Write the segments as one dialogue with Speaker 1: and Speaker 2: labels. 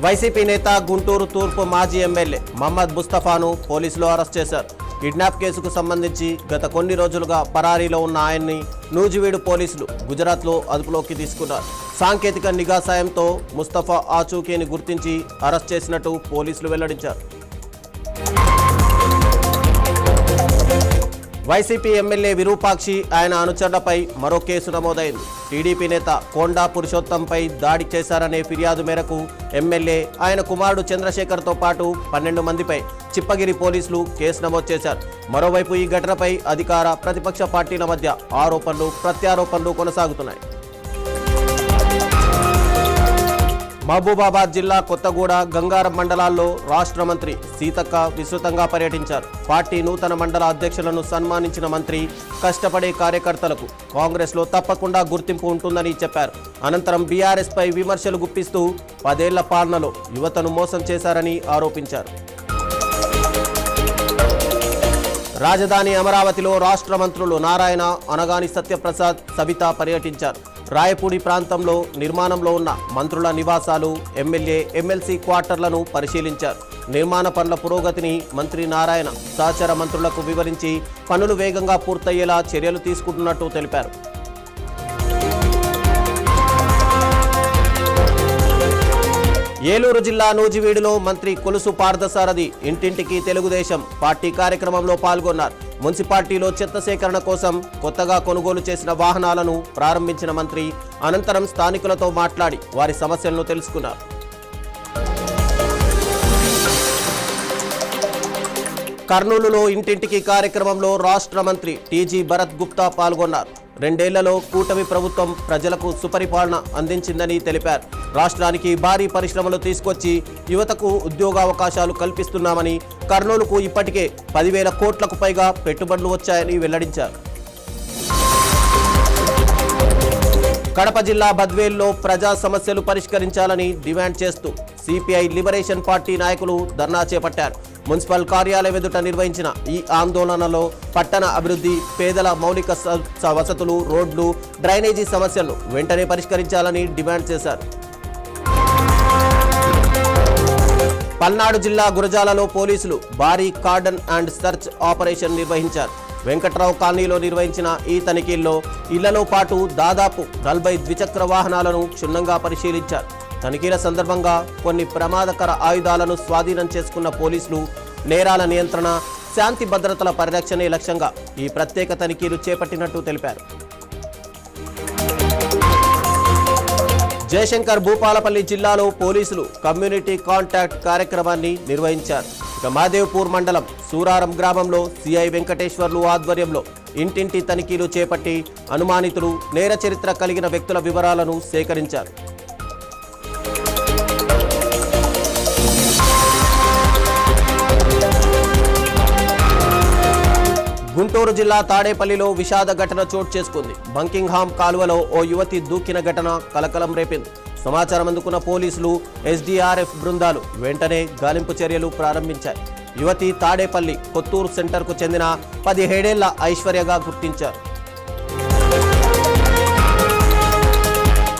Speaker 1: YCP నేత గుంటూరు తూర్పు మాజీ ఎమ్మెల్యే మహమ్మద్ ముస్తఫాను పోలీసులు అరెస్ట్ చేశారు. కిడ్నాప్ కేసుకు సంబంధించి గత కొన్ని రోజులుగా పరారీలో ఉన్న ఆయన్ని నూజివీడు పోలీసులు గుజరాత్లో అదుపులోకి తీసుకున్నారు. సాంకేతిక నిఘా సాయంతో ముస్తఫా ఆచూకీని గుర్తించి అరెస్ట్ చేసినట్టు పోలీసులు వెల్లడించారు. వైసీపీ ఎమ్మెల్యే విరూపాక్షి ఆయన అనుచరులపై మరో కేసు నమోదైంది. టీడీపీ నేత కొండా పురుషోత్తంపై దాడి చేశారనే ఫిర్యాదు మేరకు ఎమ్మెల్యే ఆయన కుమారుడు చంద్రశేఖర్తో పాటు 12 మందిపై చిప్పగిరి పోలీసులు కేసు నమోదు చేశారు. మరోవైపు ఈ ఘటనపై అధికార ప్రతిపక్ష పార్టీల మధ్య ఆరోపణలు ప్రత్యారోపణలు కొనసాగుతున్నాయి. మహబూబాబాద్ జిల్లా కొత్తగూడ గంగారం మండలాల్లో రాష్ట్ర మంత్రి సీతక్క విస్తృతంగా పర్యటించారు. పార్టీ నూతన మండల అధ్యక్షులను సన్మానించిన మంత్రి కష్టపడే కార్యకర్తలకు కాంగ్రెస్లో తప్పకుండా గుర్తింపు ఉంటుందని చెప్పారు. అనంతరం బీఆర్ఎస్ పై విమర్శలు గుప్పిస్తూ 10 ఏళ్ల పాలనలో యువతను మోసం చేశారని ఆరోపించారు. రాజధాని అమరావతిలో రాష్ట్ర మంత్రులు నారాయణ, అనగాని సత్యప్రసాద్, సబితా పర్యటించారు. రాయపూడి ప్రాంతంలో నిర్మాణంలో ఉన్న మంత్రుల నివాసాలు, ఎమ్మెల్యే, ఎమ్మెల్సీ క్వార్టర్లను పరిశీలించారు. నిర్మాణ పనుల పురోగతిని మంత్రి నారాయణ సహచర మంత్రులకు వివరించి పనులు వేగంగా పూర్తయ్యేలా చర్యలు తీసుకుంటున్నట్టు తెలిపారు. ఏలూరు జిల్లా నూజివీడులో మంత్రి కొలుసు పార్థసారథి ఇంటింటికి తెలుగుదేశం పార్టీ కార్యక్రమంలో పాల్గొన్నారు. మున్సిపాలిటీలో చెత్త సేకరణ కోసం కొత్తగా కొనుగోలు చేసిన వాహనాలను ప్రారంభించిన మంత్రి అనంతరం స్థానికులతో మాట్లాడి వారి సమస్యలను తెలుసుకున్నారు. కర్నూలులో ఇంటింటికి కార్యక్రమంలో రాష్ట్ర మంత్రి టీజీ భరత్ గుప్తా పాల్గొన్నారు. 2 ఏళ్లలో కూటమి ప్రభుత్వం ప్రజలకు సుపరిపాలన అందించిందని తెలిపారు. రాష్ట్రానికి భారీ పరిశ్రమలు తీసుకొచ్చి యువతకు ఉద్యోగావకాశాలు కల్పిస్తున్నామని, కర్నూలుకు ఇప్పటికే 10,000 కోట్లకు పైగా పెట్టుబడులు వచ్చాయని వెల్లడించారు. కడప జిల్లా బద్వేల్లో ప్రజా సమస్యలు పరిష్కరించాలని డిమాండ్ చేస్తూ సిపిఐ లిబరేషన్ పార్టీ నాయకులు ధర్నా చేపట్టారు. మున్సిపల్ కార్యాలయం ఎదుట నిర్వహించిన ఈ ఆందోళనలో పట్టణ అభివృద్ధి, పేదల మౌలిక వసతులు, రోడ్లు, డ్రైనేజీ సమస్యలను వెంటనే పరిష్కరించాలని డిమాండ్ చేశారు. పల్నాడు జిల్లా గురజాలలో పోలీసులు భారీ కార్డన్ అండ్ సర్చ్ ఆపరేషన్ నిర్వహించారు. వెంకట్రావు కాలనీలో నిర్వహించిన ఈ తనిఖీల్లో ఇళ్లలో పాటు దాదాపు 40 ద్విచక్ర వాహనాలను క్షుణ్ణంగా పరిశీలించారు. తనిఖీల సందర్భంగా కొన్ని ప్రమాదకర ఆయుధాలను స్వాధీనం చేసుకున్న పోలీసులు నేరాల నియంత్రణ, శాంతి భద్రతల పరిరక్షణే లక్ష్యంగా ఈ ప్రత్యేక తనిఖీలు చేపట్టినట్టు తెలిపారు. జయశంకర్ భూపాలపల్లి జిల్లాలో పోలీసులు కమ్యూనిటీ కాంటాక్ట్ కార్యక్రమాన్ని నిర్వహించారు. ఇక మాదేవ్పూర్ మండలం సూరారం గ్రామంలో సిఐ వెంకటేశ్వర్లు ఆధ్వర్యంలో ఇంటింటి తనిఖీలు చేపట్టి అనుమానితులు, నేర చరిత్ర కలిగిన వ్యక్తుల వివరాలను సేకరించారు. గుంటూరు జిల్లా తాడేపల్లిలో విషాద ఘటన చోటు చేసుకుంది. బంకింగ్హామ్ కాలువలో ఓ యువతి దూకిన ఘటన కలకలం రేపింది. సమాచారం అందుకున్న పోలీసులు, ఎస్డీఆర్ఎఫ్ బృందాలు వెంటనే గాలింపు చర్యలు ప్రారంభించాయి. యువతి తాడేపల్లి కొత్తూరు సెంటర్కు చెందిన 17 ఏళ్ల ఐశ్వర్యగా గుర్తించారు.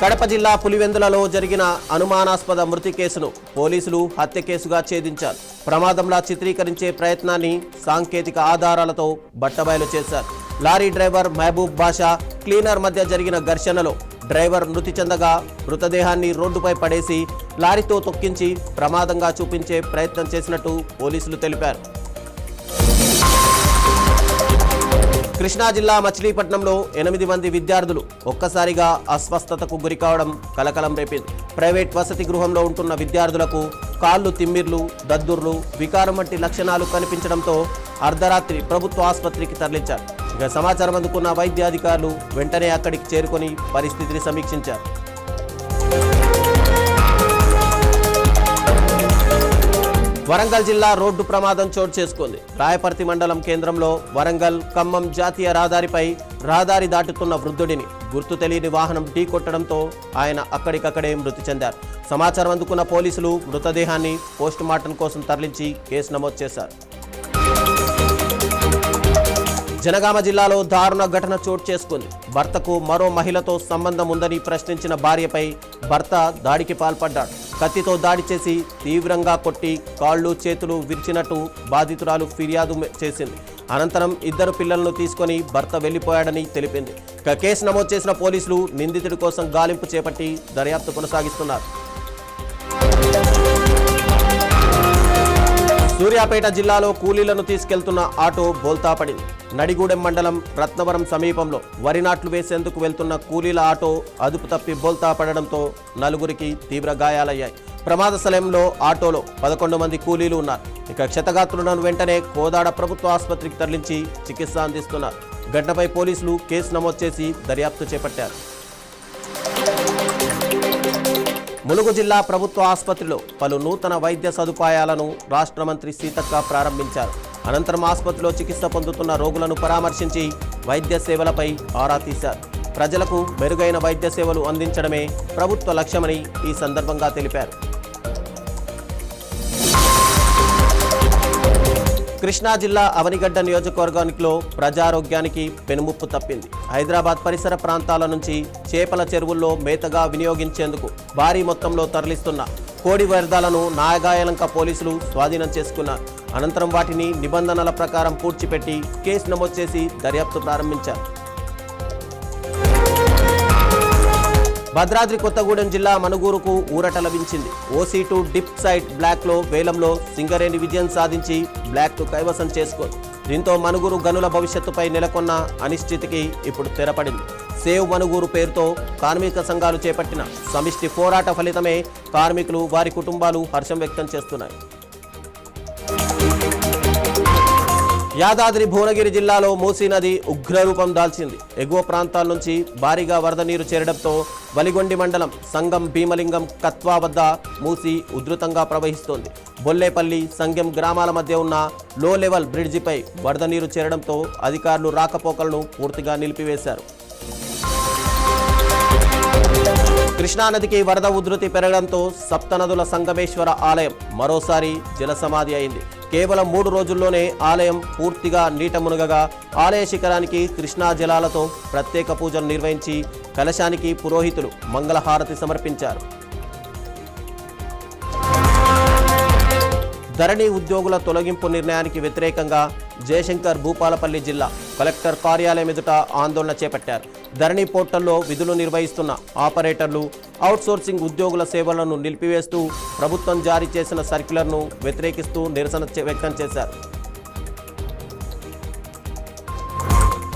Speaker 1: కడప జిల్లా పులివెందులలో జరిగిన అనుమానాస్పద మృతి కేసును పోలీసులు హత్య కేసుగా ఛేదించారు. ప్రమాదంలా చిత్రీకరించే ప్రయత్నాన్ని సాంకేతిక ఆధారాలతో బట్టబయలు చేశారు. లారీ డ్రైవర్ మహబూబ్ బాషా, క్లీనర్ మధ్య జరిగిన ఘర్షణలో డ్రైవర్ మృతి చెందగా మృతదేహాన్ని రోడ్డుపై పడేసి లారీతో తొక్కించి ప్రమాదంగా చూపించే ప్రయత్నం చేసినట్టు పోలీసులు తెలిపారు. కృష్ణా జిల్లా మచిలీపట్నంలో 8 మంది విద్యార్థులు ఒక్కసారిగా అస్వస్థతకు గురికావడం కలకలం రేపింది. ప్రైవేట్ వసతి గృహంలో ఉంటున్న విద్యార్థులకు కాళ్ళు తిమ్మిర్లు, దద్దుర్లు, వికారం వంటి లక్షణాలు కనిపించడంతో అర్ధరాత్రి ప్రభుత్వ ఆసుపత్రికి తరలించారు. ఇక సమాచారం అందుకున్న వైద్యాధికారులు వెంటనే అక్కడికి చేరుకొని పరిస్థితిని సమీక్షించారు. వరంగల్ జిల్లా రోడ్డు ప్రమాదం చోటు చేసుకుంది. రాయపర్తి మండలం కేంద్రంలో వరంగల్ ఖమ్మం జాతీయ రహదారిపై రహదారి దాటుతున్న వృద్ధుడిని గుర్తు తెలియని వాహనం ఢీకొట్టడంతో ఆయన అక్కడికక్కడే మృతి చెందారు. సమాచారం అందుకున్న పోలీసులు మృతదేహాన్ని పోస్టుమార్టం కోసం తరలించి కేసు నమోదు చేశారు. జనగామ జిల్లాలో దారుణ ఘటన చోటు చేసుకుంది. భర్తకు మరో మహిళతో సంబంధం ఉందని ప్రశ్నించిన భార్యపై భర్త దాడికి పాల్పడ్డాడు. కత్తితో దాడి చేసి తీవ్రంగా కొట్టి కాళ్ళు చేతులు విరిచినట్టు బాధితురాలు ఫిర్యాదు చేసింది. అనంతరం ఇద్దరు పిల్లలను తీసుకొని భర్త వెళ్లిపోయాడని తెలిపింది. ఇక కేసు నమోదు చేసిన పోలీసులు నిందితుడి కోసం గాలింపు చేపట్టి దర్యాప్తు కొనసాగిస్తున్నారు. సూర్యాపేట జిల్లాలో కూలీలను తీసుకెళ్తున్న ఆటో బోల్తాపడింది. నడిగూడెం మండలం రత్నవరం సమీపంలో వరి నాట్లు వేసేందుకు వెళ్తున్న కూలీల ఆటో అదుపు తప్పి బోల్తా పడడంతో నలుగురికి తీవ్ర గాయాలయ్యాయి. ప్రమాద స్థలంలో ఆటోలో 11 మంది కూలీలు ఉన్నారు. ఇక క్షతగాత్రులను వెంటనే కోదాడ ప్రభుత్వ ఆసుపత్రికి తరలించి చికిత్స అందిస్తున్నారు. ఘటనపై పోలీసులు కేసు నమోదు చేసి దర్యాప్తు చేపట్టారు. ములుగు జిల్లా ప్రభుత్వ ఆసుపత్రిలో పలు నూతన వైద్య సదుపాయాలను రాష్ట్ర మంత్రి సీతక్క ప్రారంభించారు. అనంతరం ఆసుపత్రిలో చికిత్స పొందుతున్న రోగులను పరామర్శించి వైద్య సేవలపై ఆరా తీశారు. ప్రజలకు మెరుగైన వైద్య సేవలు అందించడమే ప్రభుత్వ లక్ష్యమని ఈ సందర్భంగా తెలిపారు. కృష్ణా జిల్లా అవనిగడ్డ నియోజకవర్గానికిలో ప్రజారోగ్యానికి పెనుముప్పు తప్పింది. హైదరాబాద్ పరిసర ప్రాంతాల నుంచి చేపల చెరువుల్లో మేతగా వినియోగించేందుకు భారీ మొత్తంలో తరలిస్తున్న కోడి వ్యర్థాలను నాగాయలంక పోలీసులు స్వాధీనం చేసుకున్నారు. అనంతరం వాటిని నిబంధనల ప్రకారం పూడ్చిపెట్టి కేసు నమోదు చేసి దర్యాప్తు ప్రారంభించారు. భద్రాద్రి కొత్తగూడెం జిల్లా మనుగూరుకు ఊరట లభించింది. ఓసీ2 డిప్ సైట్ బ్లాక్లో వేలంలో సింగరేణి విజయం సాధించి బ్లాక్ను కైవసం చేసుకోంది. దీంతో మనుగూరు గనుల భవిష్యత్తుపై నెలకొన్న అనిశ్చితికి ఇప్పుడు తెరపడింది. సేవ్ మనుగూరు పేరుతో కార్మిక సంఘాలు చేపట్టిన సమిష్టి పోరాట ఫలితమే కార్మికులు వారి కుటుంబాలు హర్షం వ్యక్తం చేస్తున్నాయి. యాదాద్రి భువనగిరి జిల్లాలో మూసీ నది ఉగ్రరూపం దాల్చింది. ఎగువ ప్రాంతాల నుంచి భారీగా వరద నీరు చేరడంతో వలిగొండి మండలం సంగం భీమలింగం కత్వా వద్ద మూసీ ఉధృతంగా ప్రవహిస్తోంది. బొల్లేపల్లి సంగం గ్రామాల మధ్య ఉన్న లో లెవెల్ బ్రిడ్జిపై వరద నీరు చేరడంతో అధికారులు రాకపోకలను పూర్తిగా నిలిపివేశారు. కృష్ణానదికి వరద ఉధృతి పెరగడంతో సప్తనదుల సంగమేశ్వర ఆలయం మరోసారి జలసమాధి అయింది. కేవలం 3 రోజుల్లోనే ఆలయం పూర్తిగా నీట మునగగా ఆలయ శిఖరానికి కృష్ణా జలాలతో ప్రత్యేక పూజలు నిర్వహించి కలశానికి పురోహితులు మంగళహారతి సమర్పించారు. ధరణి ఉద్యోగుల తొలగింపు నిర్ణయానికి వ్యతిరేకంగా జయశంకర్ భూపాలపల్లి జిల్లా కలెక్టర్ కార్యాలయం ఎదుట ఆందోళన చేపట్టారు. ధరణి పోర్టల్లో విధులు నిర్వహిస్తున్న ఆపరేటర్లు అవుట్సోర్సింగ్ ఉద్యోగుల సేవలను నిలిపివేస్తూ ప్రభుత్వం జారీ చేసిన సర్క్యులర్ను వ్యతిరేకిస్తూ నిరసన వ్యక్తం చేశారు.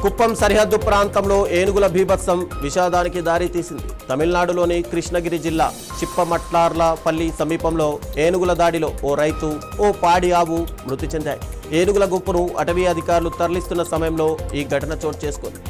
Speaker 1: కుప్పం సరిహద్దు ప్రాంతంలో ఏనుగుల బీభత్సం విషాదానికి దారితీసింది. తమిళనాడులోని కృష్ణగిరి జిల్లా చిప్పమట్లార్లపల్లి సమీపంలో ఏనుగుల దాడిలో ఓ రైతు, ఓ పాడి ఆవు మృతి చెందాయి. ఏనుగుల గుంపును అటవీ అధికారులు తరలిస్తున్న సమయంలో ఈ ఘటన చోటు చేసుకుంది.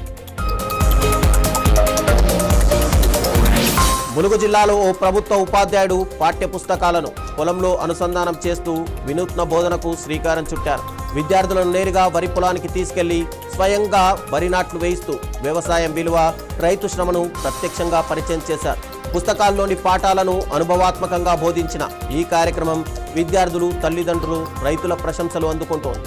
Speaker 1: ములుగు జిల్లాలో ఓ ప్రభుత్వ ఉపాధ్యాయుడు పాఠ్య పుస్తకాలను పొలంలో అనుసంధానం చేస్తూ వినూత్న బోధనకు శ్రీకారం చుట్టారు. విద్యార్థులను నేరుగా వరి పొలానికి తీసుకెళ్లి స్వయంగా వరి నాట్లు వేయిస్తూ వ్యవసాయం విలువ, రైతు శ్రమను ప్రత్యక్షంగా పరిచయం చేశారు. పుస్తకాల్లోని పాఠాలను అనుభవాత్మకంగా బోధించిన ఈ కార్యక్రమం విద్యార్థులు, తల్లిదండ్రులు, రైతుల ప్రశంసలు అందుకుంటోంది.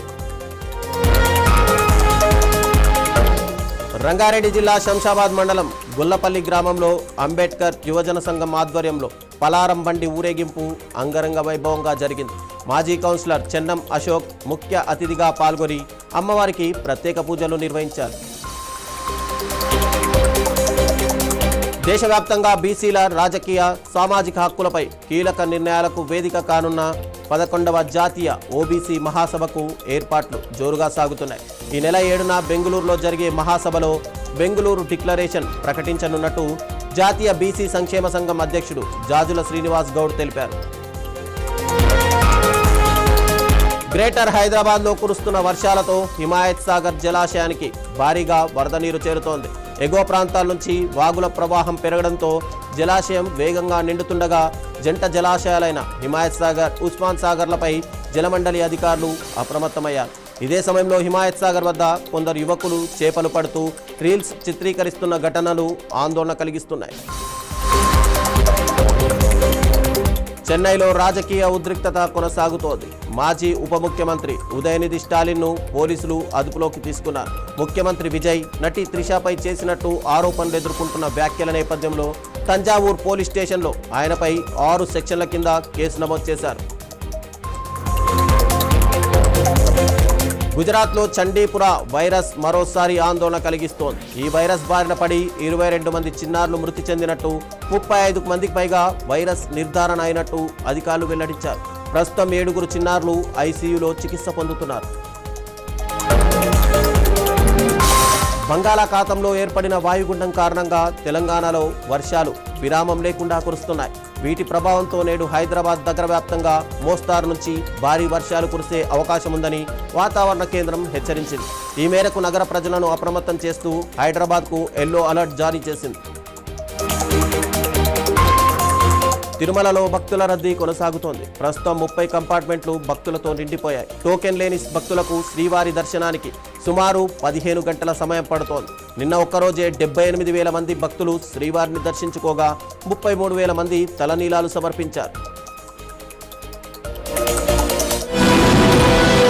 Speaker 1: రంగారెడ్డి జిల్లా శంషాబాద్ మండలం గుల్లపల్లి గ్రామంలో అంబేద్కర్ యువజన సంఘం ఆధ్వర్యంలో పలారం బండి ఊరేగింపు అంగరంగ వైభవంగా జరిగింది. మాజీ కౌన్సిలర్ చెన్నం అశోక్ ముఖ్య అతిథిగా పాల్గొని అమ్మవారికి ప్రత్యేక పూజలు నిర్వహించారు. దేశవ్యాప్తంగా బీసీల రాజకీయ, సామాజిక హక్కులపై కీలక నిర్ణయాలకు వేదిక కానున్న 11వ జాతీయ ఓబీసీ మహాసభకు ఏర్పాట్లు జోరుగా సాగుతున్నాయి. ఈ నెల 7న బెంగళూరులో జరిగే మహాసభలో బెంగళూరు డిక్లరేషన్ ప్రకటించనున్నట్టు జాతీయ బీసీ సంక్షేమ సంఘం అధ్యక్షుడు జాజుల శ్రీనివాస్ గౌడ్ తెలిపారు. గ్రేటర్ హైదరాబాద్లో కురుస్తున్న వర్షాలతో హిమాయత్ సాగర్ జలాశయానికి భారీగా వరద నీరు చేరుతోంది. ఎగువ ప్రాంతాల నుంచి వాగుల ప్రవాహం పెరగడంతో జలాశయం వేగంగా నిండుతుండగా జంట జలాశయాలైన హిమాయత్ సాగర్, ఉస్మాన్ సాగర్లపై జలమండలి అధికారులు అప్రమత్తమయ్యారు. ఇదే సమయంలో హిమాయత్ సాగర్ వద్ద కొందరు యువకులు చేపలు పడుతూ రీల్స్ చిత్రీకరిస్తున్న ఘటనలు ఆందోళన కలిగిస్తున్నాయి. చెన్నైలో రాజకీయ ఉద్రిక్తత కొనసాగుతోంది. మాజీ ఉప ముఖ్యమంత్రి ఉదయనిధి స్టాలిన్ను పోలీసులు అదుపులోకి తీసుకున్నారు. ముఖ్యమంత్రి విజయ్ నటి త్రిషపై చేసినట్టు ఆరోపణలు ఎదుర్కొంటున్న వ్యాఖ్యల నేపథ్యంలో తంజావూర్ పోలీస్ స్టేషన్లో ఆయనపై 6 సెక్షన్ల కింద కేసు నమోదు చేశారు. గుజరాత్లో చండీపుర వైరస్ మరోసారి ఆందోళన కలిగిస్తోంది. ఈ వైరస్ బారిన పడి 22 మంది చిన్నారులు మృతి చెందినట్టు, 35 మందికి పైగా వైరస్ నిర్ధారణ అయినట్టు అధికారులు వెల్లడించారు. ప్రస్తుతం 7 చిన్నారులు ఐసీయూలో చికిత్స పొందుతున్నారు. బంగాళాఖాతంలో ఏర్పడిన వాయుగుండం కారణంగా తెలంగాణలో వర్షాలు విరామం లేకుండా కురుస్తున్నాయి. వీటి ప్రభావంతో నేడు హైదరాబాద్ దగ్గర వ్యాప్తంగా మోస్తారు నుంచి భారీ వర్షాలు కురిసే అవకాశం ఉందని వాతావరణ కేంద్రం హెచ్చరించింది. ఈ మేరకు నగర ప్రజలను అప్రమత్తం చేస్తూ హైదరాబాద్కు ఎల్లో అలర్ట్ జారీ చేసింది. తిరుమలలో భక్తుల రద్దీ కొనసాగుతోంది. ప్రస్తుతం 30 కంపార్ట్మెంట్లు భక్తులతో నిండిపోయాయి. టోకెన్ లేని భక్తులకు శ్రీవారి దర్శనానికి సుమారు 15 గంటల సమయం పడుతోంది. నిన్న ఒక్కరోజే 78,000 మంది భక్తులు శ్రీవారిని దర్శించుకోగా 33,000 మంది తలనీలాలు సమర్పించారు.